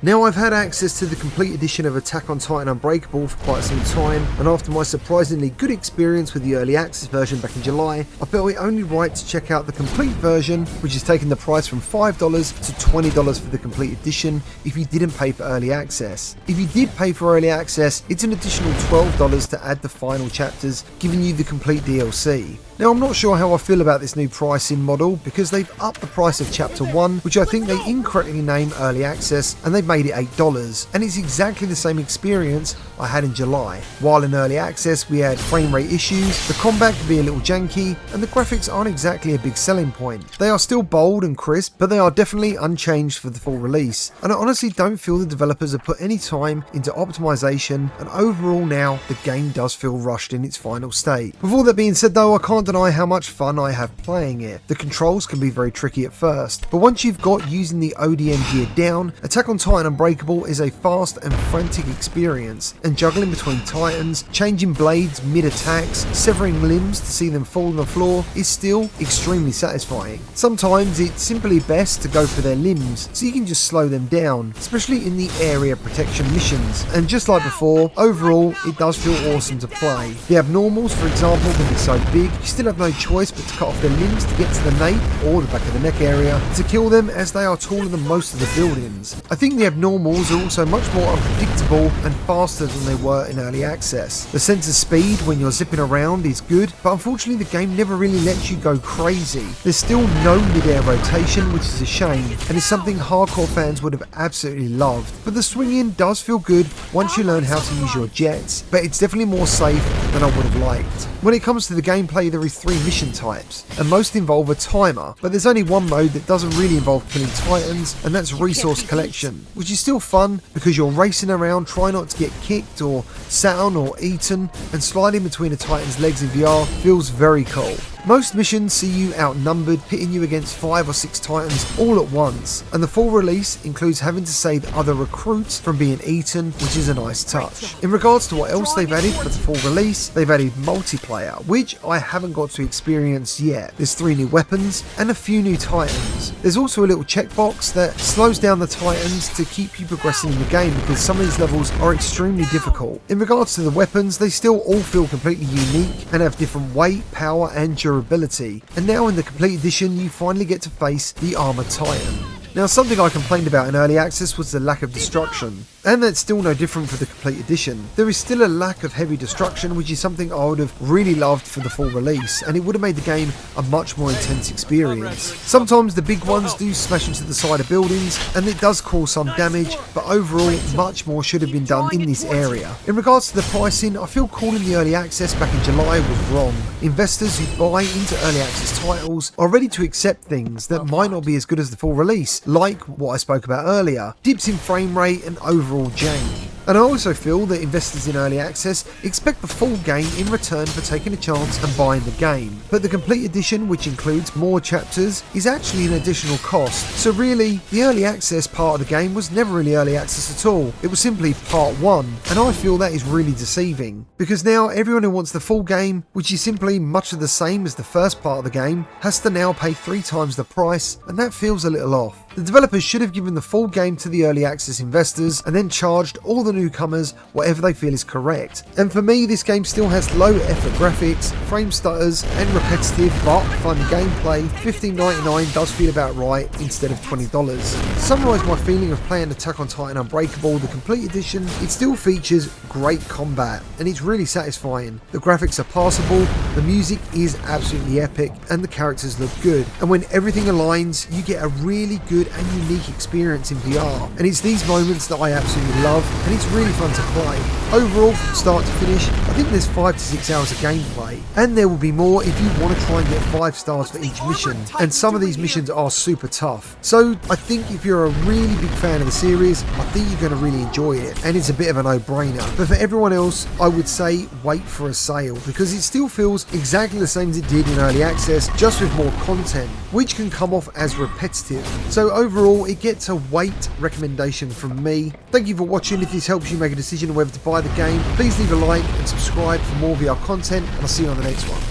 Now, I've had access to the complete edition of Attack on Titan Unbreakable for quite some time, and after my surprisingly good experience with the early access version back in July, I felt it only right to check out the complete version, which has taken the price from $5 to $20 for the complete edition if you didn't pay for early access. If you did pay for early access, it's an additional $12 to add the final chapters, giving you the complete DLC. Now, I'm not sure how I feel about this new pricing model because they've upped the price of Chapter 1, which I think they incorrectly named Early Access, and they've made it $8, and it's exactly the same experience I had in July. While in Early Access we had frame rate issues, the combat can be a little janky, and the graphics aren't exactly a big selling point. They are still bold and crisp, but they are definitely unchanged for the full release, and I honestly don't feel the developers have put any time into optimization, and overall now the game does feel rushed in its final state. With all that being said though, I can't deny how much fun I have playing it. The controls can be very tricky at first, but once you've got using the ODM gear down, Attack on Titan Unbreakable is a fast and frantic experience, and juggling between titans, changing blades mid-attacks, severing limbs to see them fall on the floor is still extremely satisfying. Sometimes it's simply best to go for their limbs so you can just slow them down, especially in the area protection missions, and just like before, overall it does feel awesome to play. The abnormals, for example, can be so big you still have no choice but to cut off their limbs to get to the nape or the back of the neck area to kill them, as they are taller than most of the buildings. I think the abnormals are also much more unpredictable and faster than they were in early access. The sense of speed when you're zipping around is good, but unfortunately the game never really lets you go crazy. There's still no mid-air rotation, which is a shame, and is something hardcore fans would have absolutely loved. But the swinging does feel good once you learn how to use your jets, but it's definitely more safe than I would have liked. When it comes to the gameplay, there is 3 mission types, and most involve a timer, but there's only one mode that doesn't really involve killing titans, and that's resource collection, which is still fun because you're racing around trying not to get kicked or sat on or eaten, and sliding between a titan's legs in VR feels very cool. Most missions see you outnumbered, pitting you against 5 or 6 titans all at once, and the full release includes having to save other recruits from being eaten, which is a nice touch. In regards to what else they've added for the full release, they've added multiplayer, which I haven't got to experience yet. There's 3 new weapons and a few new titans. There's also a little checkbox that slows down the titans to keep you progressing in the game because some of these levels are extremely difficult. In regards to the weapons, they still all feel completely unique and have different weight, power and durability. And now in the complete edition you finally get to face the Armored Titan. Now, something I complained about in early access was the lack of destruction, and that's still no different for the complete edition. There is still a lack of heavy destruction, which is something I would have really loved for the full release, and it would have made the game a much more intense experience. Sometimes the big ones do smash into the side of buildings, and it does cause some damage, but overall much more should have been done in this area. In regards to the pricing, I feel calling the early access back in July was wrong. Investors who buy into early access titles are ready to accept things that might not be as good as the full release, like what I spoke about earlier, dips in frame rate and overall jank. And I also feel that investors in early access expect the full game in return for taking a chance and buying the game. But the complete edition, which includes more chapters, is actually an additional cost. So really, the early access part of the game was never really early access at all. It was simply part 1, and I feel that is really deceiving. Because now everyone who wants the full game, which is simply much of the same as the first part of the game, has to now pay 3 times the price, and that feels a little off. The developers should have given the full game to the early access investors and then charged all the newcomers whatever they feel is correct. And for me, this game still has low effort graphics, frame stutters and repetitive but fun gameplay. $15.99 does feel about right instead of $20. To summarise my feeling of playing Attack on Titan Unbreakable, the complete edition, it still features great combat and it's really satisfying. The graphics are passable, the music is absolutely epic and the characters look good. And when everything aligns, you get a really good and unique experience in VR, and it's these moments that I absolutely love, and it's really fun to play. Overall, from start to finish, I think there's 5 to 6 hours of gameplay, and there will be more if you want to try and get 5 stars for each mission, and some of these missions are super tough. So I think if you're a really big fan of the series, I think you're going to really enjoy it, and it's a bit of a no-brainer. But for everyone else, I would say wait for a sale, because it still feels exactly the same as it did in early access, just with more content, which can come off as repetitive. So overall, it gets a wait recommendation from me. Thank you for watching. If this helps you make a decision on whether to buy the game, please leave a like and subscribe for more VR content, and I'll see you on the next one.